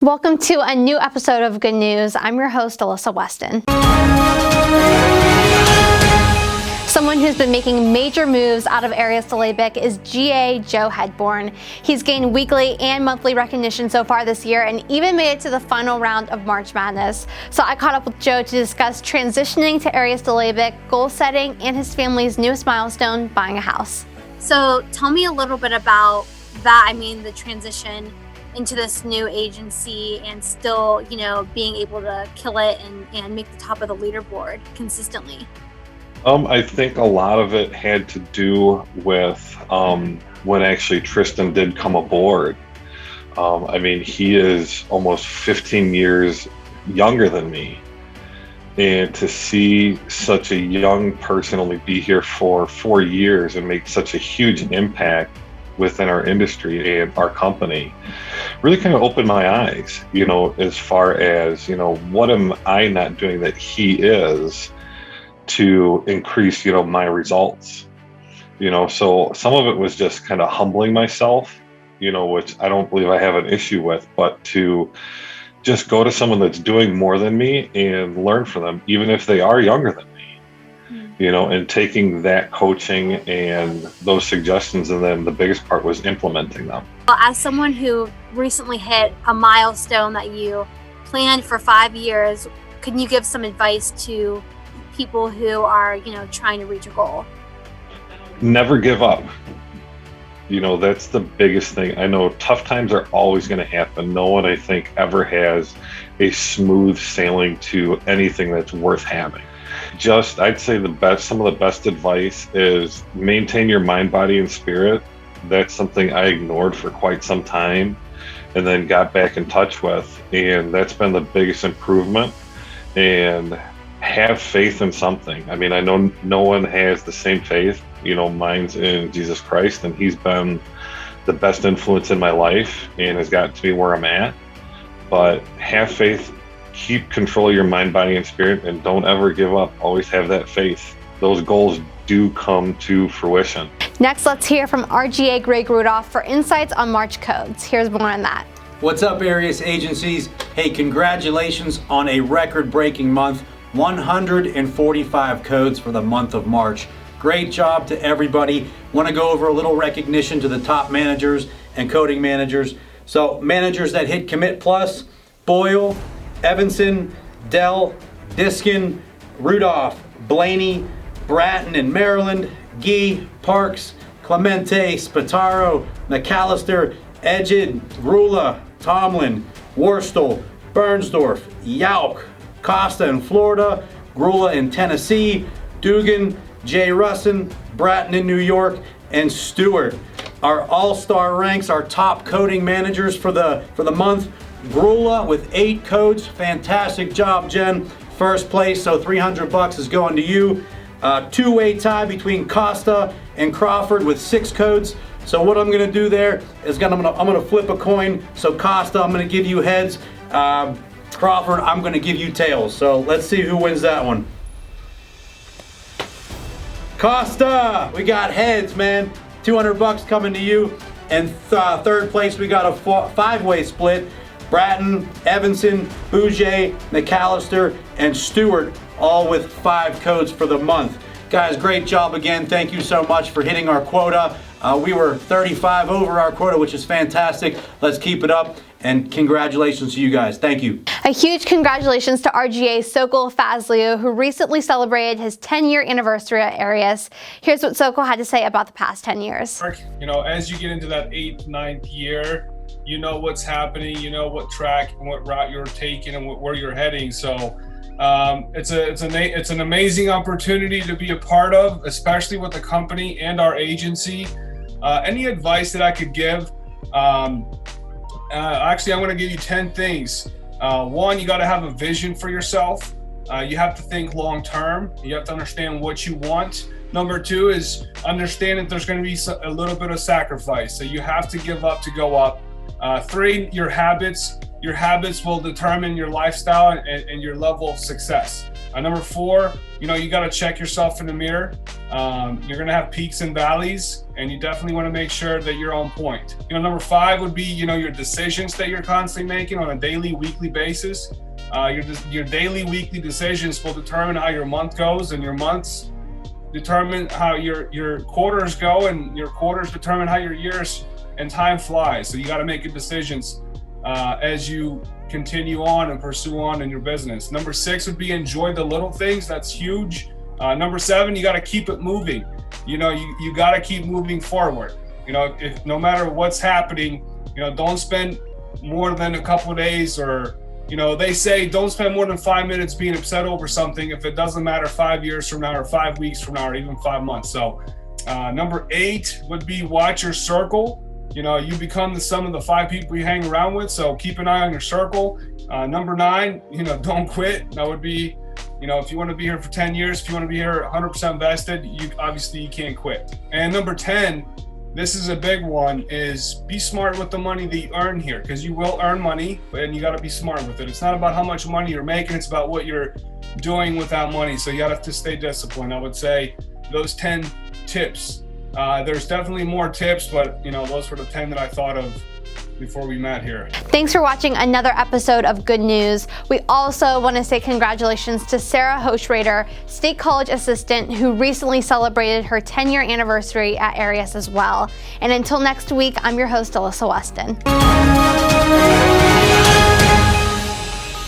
Welcome to a new episode of Good News. I'm your host, Alyssa Weston. Someone who's been making major moves out of Arias is GA Joe Headborn. He's gained weekly and monthly recognition so far this year and even made it to the final round of March Madness. So I caught up with Joe to discuss transitioning to Arias, goal setting, and his family's newest milestone, buying a house. So tell me a little bit about that. The transition into this new agency and still, being able to kill it and make the top of the leaderboard consistently. I think a lot of it had to do with when actually Tristan did come aboard. He is almost 15 years younger than me. And to see such a young person only be here for 4 years and make such a huge impact within our industry and our company really kind of opened my eyes, as far as, what am I not doing that he is to increase, my results, so some of it was just kind of humbling myself, which I don't believe I have an issue with, but to just go to someone that's doing more than me and learn from them, even if they are younger than me. And taking that coaching and those suggestions, and then the biggest part was implementing them. As someone who recently hit a milestone that you planned for 5 years, can you give some advice to people who are, trying to reach a goal? Never give up. That's the biggest thing. I know tough times are always going to happen. No one, I think, ever has a smooth sailing to anything that's worth having. I'd say some of the best advice is maintain your mind, body, and spirit. That's something I ignored for quite some time and then got back in touch with. And that's been the biggest improvement. And have faith in something. I know no one has the same faith. Mine's in Jesus Christ, and he's been the best influence in my life and has gotten to me where I'm at. But have faith. Keep control of your mind, body, and spirit, and don't ever give up. Always have that faith. Those goals do come to fruition. Next, let's hear from RGA Greg Rudolph for insights on March codes. Here's more on that. What's up, Arias agencies? Hey, congratulations on a record-breaking month. 145 codes for the month of March. Great job to everybody. Want to go over a little recognition to the top managers and coding managers. So managers that hit Commit Plus: Boyle, Evanson, Dell, Diskin, Rudolph, Blaney, Bratton in Maryland, Gee, Parks, Clemente, Spataro, McAllister, Edgid, Rula, Tomlin, Worstel, Bernsdorf, Yauk, Costa in Florida, Grula in Tennessee, Dugan, Jay Russin, Bratton in New York, and Stewart. Our all-star ranks, our top coding managers for the month. Grula with 8 codes. Fantastic job, Jen. First place, so $300 is going to you. Two-way tie between Costa and Crawford with 6 codes. So what I'm going to do there is I'm going to flip a coin. So Costa, I'm going to give you heads. Crawford, I'm going to give you tails. So let's see who wins that one. Costa, we got heads, man. $200 coming to you. And third place, we got a 5-way split. Bratton, Evanson, Bouger, McAllister, and Stewart, all with 5 codes for the month. Guys, great job again. Thank you so much for hitting our quota. We were 35 over our quota, which is fantastic. Let's keep it up. And congratulations to you guys. Thank you. A huge congratulations to RGA Sokol Fazliu, who recently celebrated his 10-year anniversary at Arias. Here's what Sokol had to say about the past 10 years. As you get into that 8th, 9th year, you know what's happening, you know what track and what route you're taking and where you're heading. So it's an amazing opportunity to be a part of, especially with the company and our agency. Any advice that I could give? Actually, I'm going to give you 10 things. One, you got to have a vision for yourself. You have to think long term. You have to understand what you want. Number 2 is understand that there's going to be a little bit of sacrifice. So you have to give up to go up. 3, your habits. Your habits will determine your lifestyle and your level of success. Number 4, you got to check yourself in the mirror. You're going to have peaks and valleys, and you definitely want to make sure that you're on point. Number 5 would be, your decisions that you're constantly making on a daily, weekly basis. Your daily, weekly decisions will determine how your month goes, and your months determine how your quarters go, and your quarters determine how your years and time flies. So you got to make your decisions as you continue on and pursue on in your business. Number 6 would be enjoy the little things. That's huge. Number 7, you got to keep it moving. You got to keep moving forward. If no matter what's happening, don't spend more than a couple of days, or they say don't spend more than 5 minutes being upset over something if it doesn't matter 5 years from now, or 5 weeks from now, or even 5 months. So number 8 would be watch your circle. You become the sum of the 5 people you hang around with, so keep an eye on your circle. Number 9, don't quit. That would be, if you want to be here for 10 years, if you want to be here 100% vested, you can't quit. And number 10, this is a big one, is be smart with the money that you earn here, because you will earn money, and you got to be smart with it. It's not about how much money you're making, it's about what you're doing with that money. So you got to stay disciplined. I would say those 10 tips. There's definitely more tips, but those were the 10 that I thought of before we met here. Thanks for watching another episode of Good News. We also want to say congratulations to Sarah Hochrader, State College Assistant, who recently celebrated her 10-year anniversary at Arias as well. And until next week, I'm your host, Alyssa Weston.